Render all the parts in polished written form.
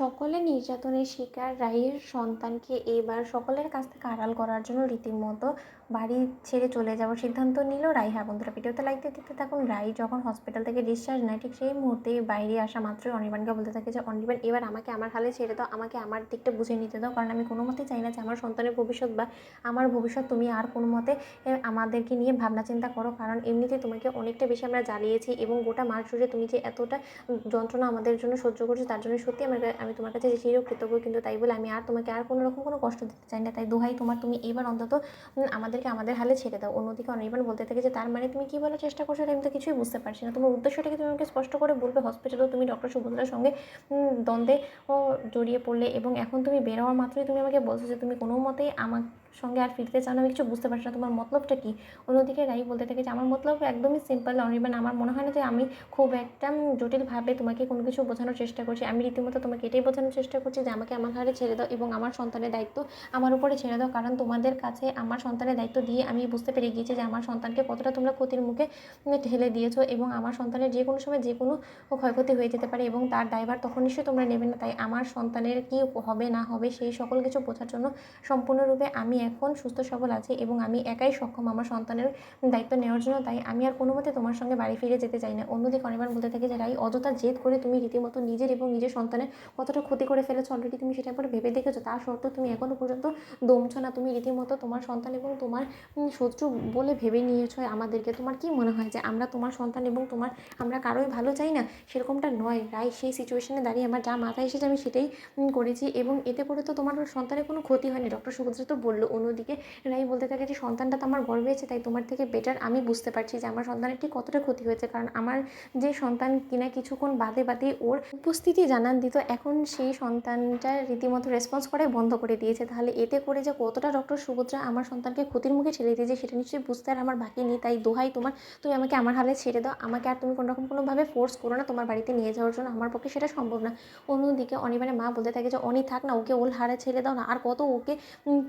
সকলে নির্যাতনের শিকার রাইয়ের সন্তানকে এবার সকলের কাছ থেকে আড়াল করার জন্য রীতিমতো বাড়ি ছেড়ে চলে যাওয়ার সিদ্ধান্ত নিল রাই। হ্যাঁ বন্ধুরা, ভিডিওতে লাইক দিয়ে দেখতে থাকুন। রাই যখন হসপিটাল থেকে ডিসচার্জ নেয় ঠিক সেই মুহূর্তে বাইরে আসা মাত্রই অনির্বাণকে বলতে থাকে যে অনির্বাণ, এবার আমাকে আমার হালে ছেড়ে দাও, আমাকে আমার দিকটা বুঝে নিতে দাও, কারণ আমি কোনো মতেই চাই না যে আমার সন্তানের ভবিষ্যৎ বা আমার ভবিষ্যৎ তুমি আর কোনো মতে আমাদেরকে নিয়ে ভাবনা চিন্তা করো, কারণ এমনিতেই তোমাকে অনেকটা বেশি আমরা জ্বালিয়েছি এবং গোটা মাস জুড়ে তুমি যে এতটা যন্ত্রণা আমাদের জন্য সহ্য করছো তার জন্য সত্যি আমি তোমার কাছে চিরকৃতজ্ঞ, কিন্তু তাই বলে আমি আর তোমাকে আর কোনো রকম কোনো কষ্ট দিতে চাই না। তাই দোহাই তোমার, তুমি এবার অন্তত আমাদেরকে আমাদের হালে ছেড়ে দাও। অন্যদিকে অনির্বাণ বলতে থাকে যে তার মানে তুমি কী বলার চেষ্টা করছো, আমি তো কিছুই বুঝতে পারছি না। তোমার উদ্দেশ্যটাকে তুমি আমাকে স্পষ্ট করে বলবে। হসপিটালেও তুমি ডক্টর সুভদ্রার সঙ্গে দ্বন্দ্বে জড়িয়ে পড়লে এবং এখন তুমি বের হওয়া মাত্রই তুমি আমাকে বলছো যে তুমি কোনো মতেই আমার সঙ্গে আর ফিরতে চাও না। আমি কিছু বুঝতে পারছি না তোমার মতলবটা কী। অন্যদিকে রাই বলতে থাকে যে আমার মতলব একদমই সিম্পল অনির্বাণ, আমার মনে হয় না যে আমি খুব একটা জটিলভাবে তোমাকে কোনো কিছু বোঝানোর চেষ্টা করছি। আমি রীতিমতো তোমাকে এটাই বোঝানোর চেষ্টা করছি যে আমাকে আমার ঘাড়ে ছেড়ে দাও এবং আমার সন্তানের দায়িত্ব আমার উপরে ছেড়ে দাও, কারণ তোমাদের কাছে আমার সন্তানের দায়িত্ব দিয়ে আমি বুঝতে পেরে গিয়েছি যে আমার সন্তানকে কতটা তোমরা ক্ষতির মুখে ঠেলে দিয়েছো এবং আমার সন্তানের যে কোনো সময় যে কোনো ক্ষয়ক্ষতি হয়ে যেতে পারে এবং তার দায়ভার তখন নিশ্চয়ই তোমরা নেবে না। তাই আমার সন্তানের কী হবে না হবে সেই সকল কিছু বোঝার জন্য সম্পূর্ণরূপে আমি এখন সুস্থ সবল আছি এবং আমি একাই সক্ষম আমার সন্তানের দায়িত্ব নেওয়ার জন্য। তাই আমি আর কোনো মতে তোমার সঙ্গে বাড়ি ফিরে যেতে চাই না। অন্যদিকে অনির্বাণ বলতে থাকে যে রাই, অযথা জেদ করে তুমি রীতিমতো নিজের এবং নিজের সন্তানের কতটা ক্ষতি করে ফেলেছো অলরেডি তুমি সেটা একবার ভেবে দেখেছো? তা সত্ত্বেও তুমি এখনও পর্যন্ত দমছো না। তুমি রীতিমতো তোমার সন্তান এবং তোমার শত্রু বলে ভেবে নিয়েছো আমাদেরকে। তোমার কি মনে হয় যে আমরা তোমার সন্তান এবং আমরা কারোই ভালো চাই না? সেরকমটা নয় রাই। সেই সিচুয়েশনে দাঁড়িয়ে আমার যা মাথায় এসেছে আমি সেটাই করেছি এবং এতে করে তো তোমার সন্তানের কোনো ক্ষতি হয়নি, ডক্টর সুভদ্রা তো বললো। অন্যদিকে রাই বলতে থাকে যে সন্তানটা তো আমার গর্বে আছে, তাই তোমার থেকে বেটার আমি বুঝতে পারছি যে আমার সন্তানের ঠিক কতটা ক্ষতি হয়েছে, কারণ আমার যে সন্তান কিনা কিছুক্ষণ বাদে বাদে ওর উপস্থিতি জানান দিত, এখন সেই সন্তানটা রীতিমতো রেসপন্স করাই বন্ধ করে দিয়েছে। তাহলে এতে করে যে কতটা ডক্টর সুভদ্রা আমার সন্তানকে ক্ষতির মুখে ঠেলে দিয়েছে সেটা নিশ্চয়ই বুঝতে আর আমার বাকি নেই। তাই দোহাই তোমার, তুমি আমাকে আমার হালে ছেড়ে দাও, আমাকে আর তুমি কোনোরকম কোনোভাবে ফোর্স করো না তোমার বাড়িতে নিয়ে যাওয়ার জন্য, আমার পক্ষে সেটা সম্ভব না। অন্যদিকে অনির্বাণের মা বলতে থাকে যে অনি থাক না, ওকে ওর হারে ছেড়ে দাও না, আর কত ওকে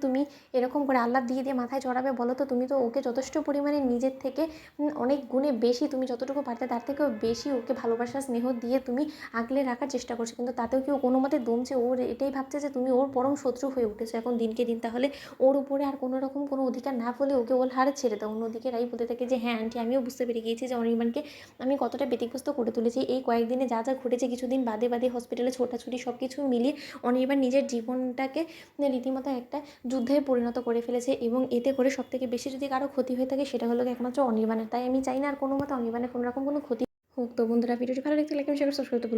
তুমি এরকম করে আহ্লাদ দিয়ে দিয়ে মাথায় চড়াবে বলো তো? তুমি তো ওকে যথেষ্ট পরিমাণে নিজের থেকে অনেক গুণে বেশি, তুমি যতটুকু পারতে তার থেকেও বেশি ওকে ভালোবাসা স্নেহ দিয়ে তুমি আগলে রাখার চেষ্টা করছো, কিন্তু তাতেও কেউ কোনো মতে দমছে? ওর এটাই ভাবছে যে তুমি ওর পরম শত্রু হয়ে উঠেছো এখন দিনকে দিন। তাহলে ওর উপরে আর কোনো রকম কোনো অধিকার না বলে ওকে ওর হারে ছেড়ে দাও। অন্যদিকে রাই বলতে থাকে যে হ্যাঁ আন্টি, আমিও বুঝতে পেরে গিয়েছি যে অনির্বাণকে আমি কতটা ব্যতিগ্রস্ত করে তুলেছি। এই কয়েকদিনে যা যা ঘটেছে, কিছুদিন বাদে বাদে হসপিটালে ছোটাছুটি সব কিছু মিলিয়ে অনির্বাণ নিজের জীবনটাকে রীতিমতো একটা যুদ্ধে পরিণত করে ফেলেছে এবং এতে করে সবথেকে বেশি যদি কারো ক্ষতি হয়ে থাকে সেটা হলো একমাত্র অনির্বাণের। তাই আমি চাই না আর কোনো মতে অনির্বাণের কোনো রকম কোনো ক্ষতি হোক। তো বন্ধুরা, ভিডিওটি ভালো লাগলে লাইক এবং শেয়ার সাবস্ক্রাইব করতে ভুলুন না।